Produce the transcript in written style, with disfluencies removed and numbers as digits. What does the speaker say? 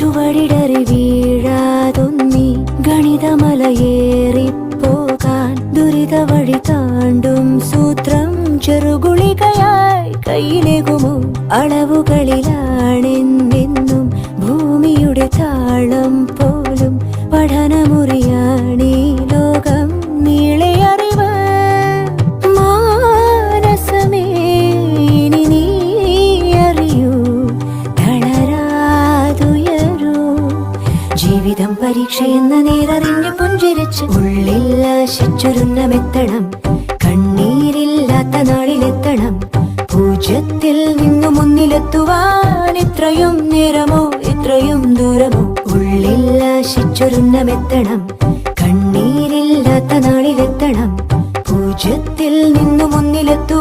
ചുവടിടറി വീഴാതൊന്നി ഗണിതമലയേറിപ്പോകാൻ ദുരിത വഴി താണ്ടും സൂത്രം ചെറുകുളികയായി കയ്യിലേകുമോ? അളവുകളിലാണെന്നെന്നും ഭൂമിയുടെ താളം പോലും പഠനമുറിയാണീ ലോകം നീളെ അറിവ്. മാനസമേ ഇനി നീ അറിയൂ, തളരാതുയരൂ. ജീവിതം പരീക്ഷയെന്ന നേരറിഞ്ഞ് പുഞ്ചിരിച്ച് ഉള്ളിൽ ആശിച്ചൊരുന്നമെത്തണം. കണ്ണീരില്ലാത്ത നാളിലെത്തണം. പൂജ്യത്തിൽ നിന്നു മുന്നിലെത്തുവാൻ ഇത്രയും നേരമോ ഇത്രയും ദൂരമോ? ഉള്ളിൽ ആശിച്ചൊരുന്നമെത്തണം. കണ്ണീരില്ലാത്ത നാളിലെത്തണം. പൂജ്യത്തിൽ നിന്നു മുന്നിലെത്തുവാൻ